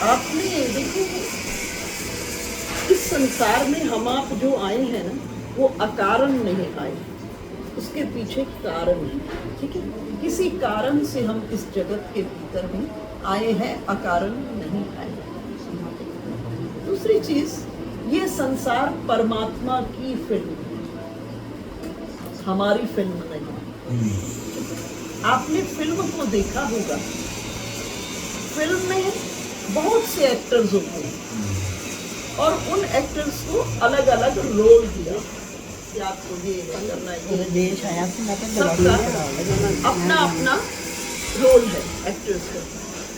आपने देखो, इस संसार में हम आप जो आए हैं ना, वो अकारण नहीं आए, उसके पीछे कारण है। ठीक है, किसी कारण से हम इस जगत के भीतर में आए हैं, अकारण नहीं आए। दूसरी चीज, ये संसार परमात्मा की फिल्म है, हमारी फिल्म नहीं। आपने फिल्म को देखा होगा, फिल्म में बहुत से एक्टर्स होते हैं और उन एक्टर्स को अलग अलग रोल दिया कि आपको ये करना है, सबका अपना अपना रोल है एक्टर्स का।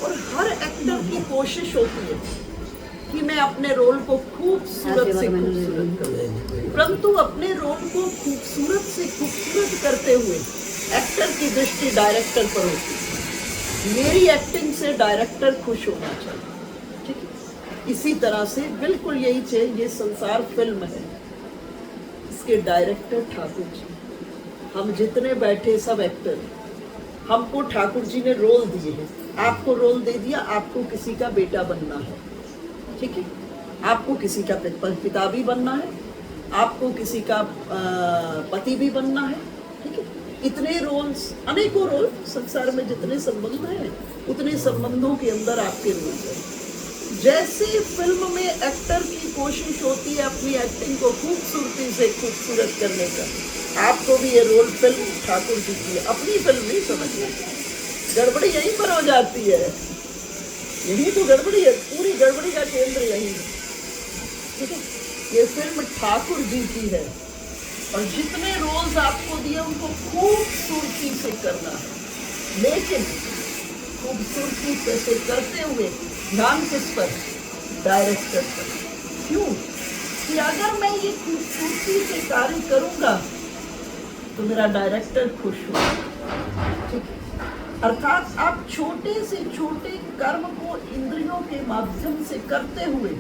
और हर एक्टर की कोशिश होती है कि मैं अपने रोल को खूबसूरत से खूबसूरत करूं, परंतु अपने रोल को खूबसूरत से खूबसूरत करते हुए एक्टर की दृष्टि डायरेक्टर पर होती है। मेरी एक्टिंग से डायरेक्टर खुश होना चाहिए। ठीक है, इसी तरह से बिल्कुल यही चाहिए। ये संसार फिल्म है, इसके डायरेक्टर ठाकुर जी, हम जितने बैठे सब एक्टर हैं। हमको ठाकुर जी ने रोल दिए हैं, आपको रोल दे दिया, आपको किसी का बेटा बनना है। ठीक है, आपको किसी का पिता भी बनना है, आपको किसी का पति भी बनना है। ठीक है, इतने रोल्स, अनेकों रोल संसार में जितने संबंध हैं, उतने संबंधों के अंदर आपके रोल हैं। जैसे फिल्म में एक्टर की कोशिश होती है अपनी एक्टिंग को खूबसूरती से खूबसूरत करने का, आपको भी ये रोल फिल्म ठाकुर जी की अपनी फिल्म नहीं समझना। गड़बड़ी यहीं पर हो जाती है, यही तो गड़बड़ी है, पूरी गड़बड़ी का केंद्र यही है। ठीक है, ये फिल्म ठाकुर जी की है और जितने रोल्स आपको दिए उनको खूबसूरती से करना है, लेकिन खूबसूरती से करते हुए ध्यान किस पर? डायरेक्टर पर। क्यों? कि अगर मैं ये खूबसूरती से कार्य करूंगा तो मेरा डायरेक्टर खुश होगा। ठीक है, अर्थात आप छोटे से छोटे कर्म को इंद्रियों के माध्यम से करते हुए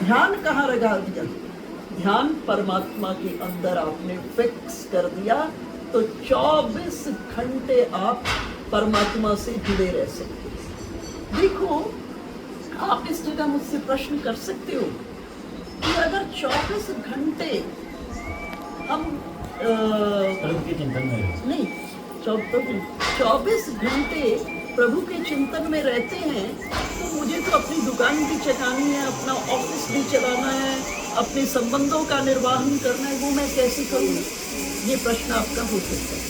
ध्यान कहाँ लगा दिया? ध्यान परमात्मा के अंदर आपने फिक्स कर दिया, तो 24 घंटे आप परमात्मा से जुड़े रह सकते। देखो, आप इस जगह मुझसे प्रश्न कर सकते हो कि अगर 24 घंटे हम नहीं 24 घंटे प्रभु के चिंतन में रहते हैं, तो मुझे तो अपनी दुकान भी चलानी है, अपना ऑफिस भी चलाना है, अपने संबंधों का निर्वाहन करना है, वो मैं कैसे करूँ? ये प्रश्न आपका हो सकता है।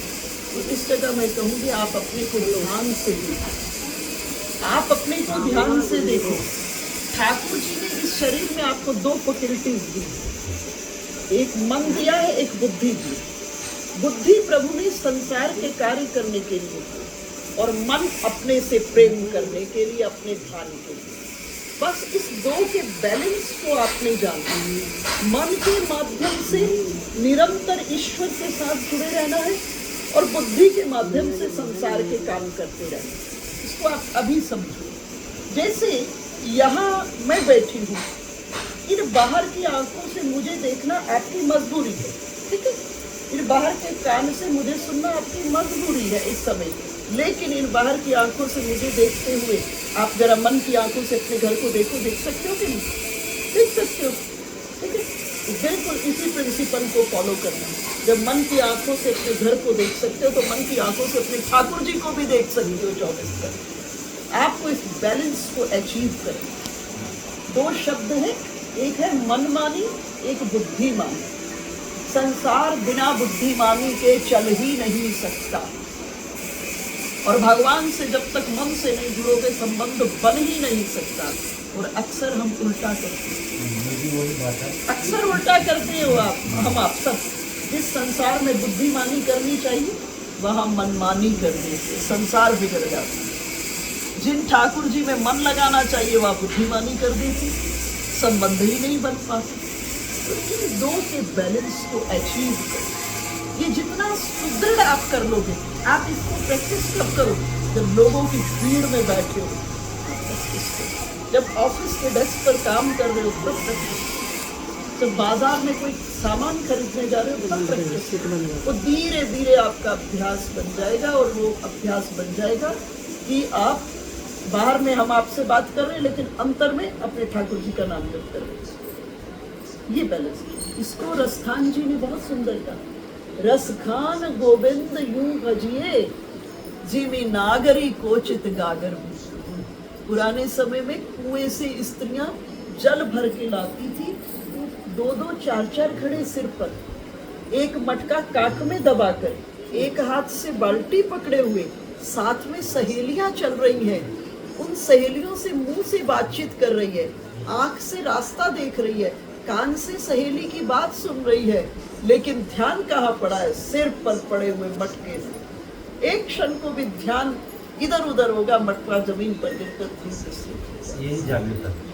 तो इस जगह मैं कहूँगी आप अपने को ध्यान से देखो, आप अपने को ध्यान से देखो। ठाकुर जी ने इस शरीर में आपको 2 फैकल्टीज दी, एक मन दिया है, एक बुद्धि दी। बुद्धि प्रभु ने संसार के कार्य करने के लिए और मन अपने से प्रेम करने के लिए, अपने ध्यान के लिए। बस इस 2 के बैलेंस को आपने जाना। मन के माध्यम से निरंतर ईश्वर के साथ जुड़े रहना है और बुद्धि के माध्यम से संसार के काम करते रहना। इसको आप अभी समझो। जैसे यहाँ मैं बैठी हूँ, इन बाहर की आंखों से मुझे देखना आपकी मजबूरी है। ठीक है, इन बाहर के कान से मुझे सुनना आपकी मजबूरी है इस समय, लेकिन इन बाहर की आंखों से मुझे देखते हुए आप जरा मन की आंखों से अपने घर को देखो, देख सकते हो कि नहीं? देख सकते हो। ठीक है, बिल्कुल इसी प्रिंसिपल को फॉलो करना। जब मन की आंखों से अपने घर को देख सकते हो, तो मन की आंखों से अपने ठाकुर जी को भी देख सकते हो 24 घंटे। आपको इस बैलेंस को अचीव करना। 2 शब्द हैं, एक है मनमानी, एक बुद्धिमानी। संसार बिना बुद्धिमानी के चल ही नहीं सकता, और भगवान से जब तक मन से नहीं जुड़ोगे संबंध बन ही नहीं सकता। और अक्सर हम उल्टा करते हैं, अक्सर उल्टा करते हो आप, हम आप सब। जिस संसार में बुद्धिमानी करनी चाहिए वहाँ मनमानी करने से संसार बिगड़ जाता है। जिन ठाकुर जी में मन लगाना चाहिए वहाँ बुद्धिमानी कर देती, संबंध ही नहीं बन पाते। तो इन 2 के बैलेंस को अचीव करो। ये जितना सुदृढ़ आप कर लोगे, आप इसको प्रैक्टिस कब करो? जब लोगों की भीड़ में बैठे हो, जब ऑफिस के डेस्क पर काम कर रहे हो तब प्रैक्टिस, जब बाजार में कोई सामान खरीदने जा रहे हो तब प्रैक्टिस। वो धीरे धीरे आपका अभ्यास बन जाएगा, और वो अभ्यास बन जाएगा कि आप बाहर में हम आपसे बात कर रहे हैं लेकिन अंतर में अपने ठाकुर जी का नाम जप कर रहे हैं। ये बैलेंस, इसको रसखान जी ने बहुत सुंदर कहा, रसखान गोविंद यूं भजिए जिमी नागरी कोचित गागर में। पुराने समय में कुएं से स्त्रियां जल भर के लाती थी, दो दो चार चार खड़े सिर पर, एक मटका काख में दबाकर, एक हाथ से बाल्टी पकड़े हुए, साथ में सहेलियां चल रही हैं, उन सहेलियों से मुंह से बातचीत कर रही है, आंख से रास्ता देख रही है, कान से सहेली की बात सुन रही है, लेकिन ध्यान कहाँ पड़ा है? सिर पर पड़े हुए मटके से। एक क्षण को भी ध्यान इधर उधर होगा, मटका जमीन पर गिरकर यही जागृत है।